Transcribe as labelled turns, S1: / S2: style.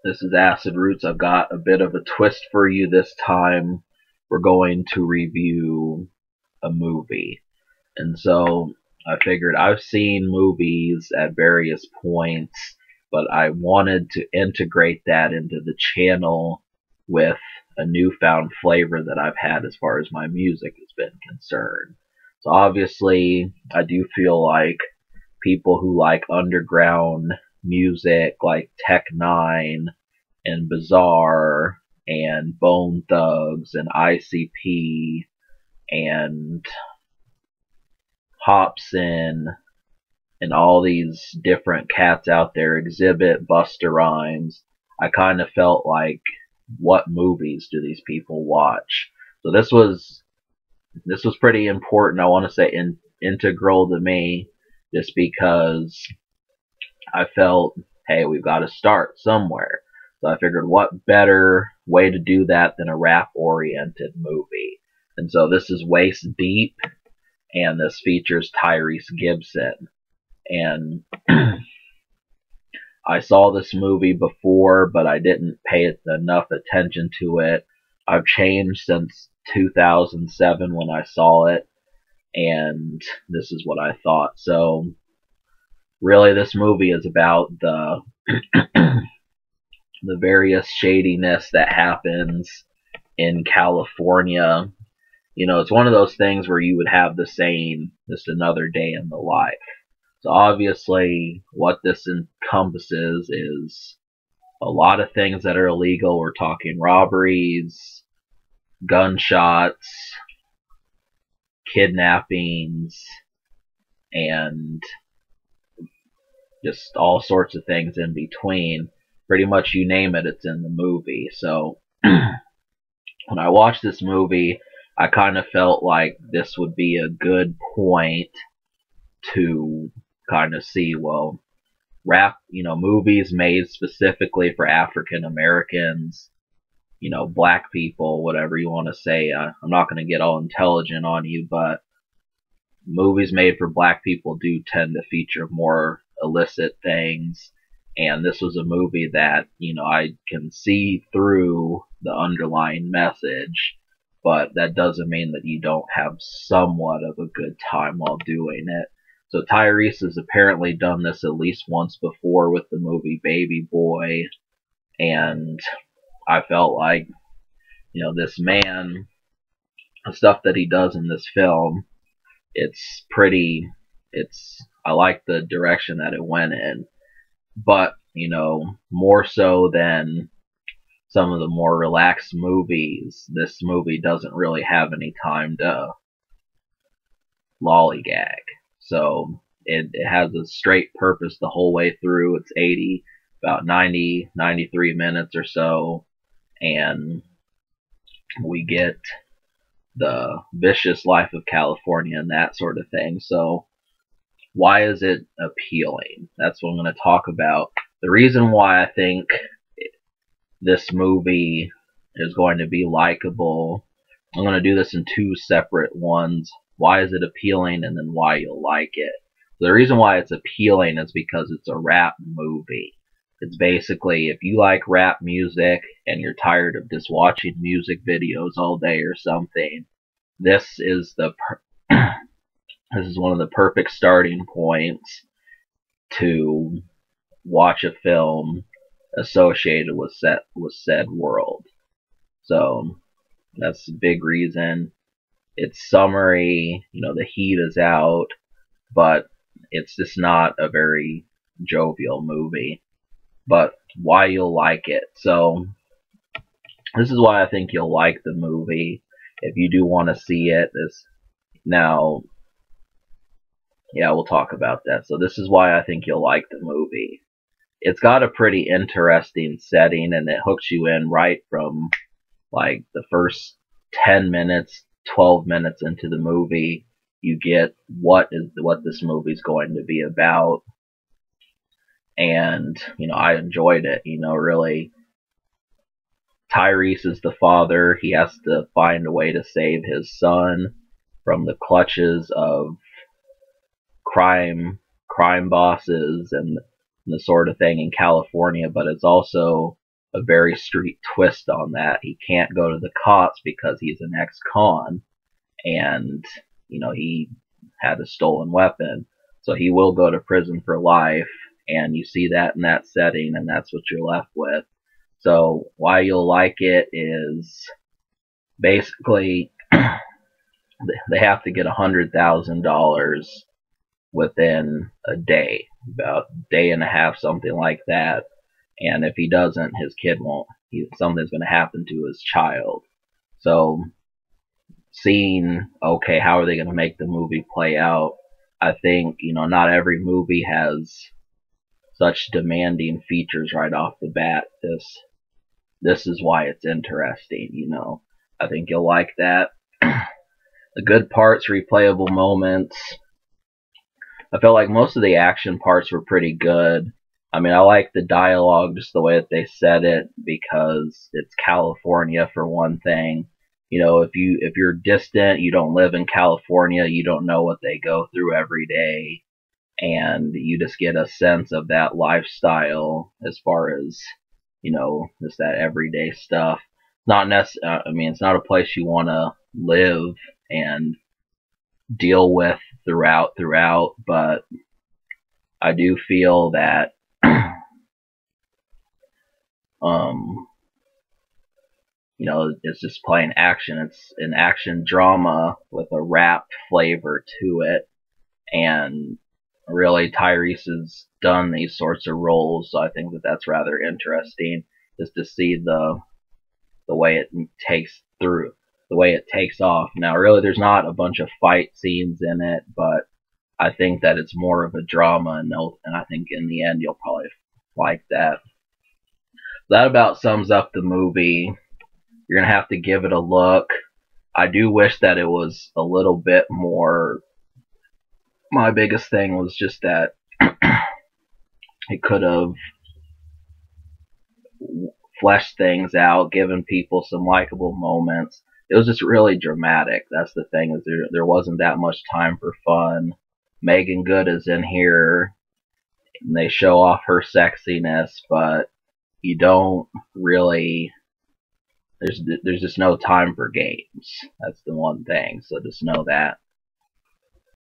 S1: This is Acid Roots. I've got a bit of a twist for you this time. We're going to review a movie. And so I figured I've seen movies at various points, but I wanted to integrate that into the channel with a newfound flavor that I've had as far as my music has been concerned. So obviously, I do feel like people who like underground music like Tech Nine and Bizarre and Bone Thugs and ICP and Hobson and all these different cats out there, Exhibit, Busta Rhymes. I kind of felt like, what movies do these people watch? So this was pretty important. I want to say integral to me, just because I felt, hey, we've got to start somewhere. So I figured, what better way to do that than a rap-oriented movie? And so this is Waist Deep, and this features Tyrese Gibson. And I saw this movie before, but I didn't pay enough attention to it. I've changed since 2007 when I saw it, and this is what I thought. So really, this movie is about the the various shadiness that happens in California. You know, it's one of those things where you would have the saying, just another day in the life. So obviously, what this encompasses is a lot of things that are illegal. We're talking robberies, gunshots, kidnappings, and just all sorts of things in between. Pretty much you name it, it's in the movie. So when I watched this movie, I kind of felt like this would be a good point to kind of see, well, movies made specifically for African Americans, black people, whatever you want to say. I'm not going to get all intelligent on you, but movies made for black people do tend to feature more illicit things. And this was a movie that, I can see through the underlying message, but that doesn't mean that you don't have somewhat of a good time while doing it. So Tyrese has apparently done this at least once before with the movie Baby Boy, and I felt like, this man, the stuff that he does in this film, I like the direction that it went in. But, more so than some of the more relaxed movies, this movie doesn't really have any time to lollygag. So it has a straight purpose the whole way through. It's about 90, 93 minutes or so, and we get the vicious life of California and that sort of thing. So why is it appealing? That's what I'm going to talk about. The reason why I think this movie is going to be likable, I'm going to do this in two separate ones. Why is it appealing, and then why you'll like it. The reason why it's appealing is because it's a rap movie. It's basically, if you like rap music and you're tired of just watching music videos all day or something, this is this is one of the perfect starting points to watch a film associated with said world. So that's a big reason. It's summery, the heat is out, but it's just not a very jovial movie. But why you'll like it. So this is why I think you'll like the movie if you do want to see it. Now, yeah, we'll talk about that. So this is why I think you'll like the movie. It's got a pretty interesting setting, and it hooks you in right from like the first 10 minutes, 12 minutes into the movie. You get what this movie's going to be about. And, I enjoyed it. Really, Tyrese is the father. He has to find a way to save his son from the clutches of crime bosses and the sort of thing in California, but it's also a very street twist on that. He can't go to the cops because he's an ex-con, and he had a stolen weapon, so he will go to prison for life. And you see that in that setting, and that's what you're left with. So why you'll like it is basically they have to get $100,000 within a day, about a day and a half, something like that. And if he doesn't, his kid won't. Something's going to happen to his child. So seeing, okay, how are they going to make the movie play out? I think, not every movie has such demanding features right off the bat. This is why it's interesting. I think you'll like that. The good parts, replayable moments. I felt like most of the action parts were pretty good. I mean, I like the dialogue, just the way that they said it, because it's California for one thing. If you're distant, you don't live in California, you don't know what they go through every day, and you just get a sense of that lifestyle as far as just that everyday stuff. It's not a place you want to live and deal with throughout, but I do feel that it's just plain action. It's an action drama with a rap flavor to it, and really Tyrese has done these sorts of roles, so I think that that's rather interesting, just to see the way it takes off. Now, really, there's not a bunch of fight scenes in it, but I think that it's more of a drama, and I think in the end you'll probably like that. That about sums up the movie. You're gonna have to give it a look. I do wish that it was a little bit more. My biggest thing was just that it could have fleshed things out, given people some likable moments. It was just really dramatic. That's the thing, is there wasn't that much time for fun. Megan Good is in here, and they show off her sexiness, but you don't really. There's just no time for games. That's the one thing. So just know that.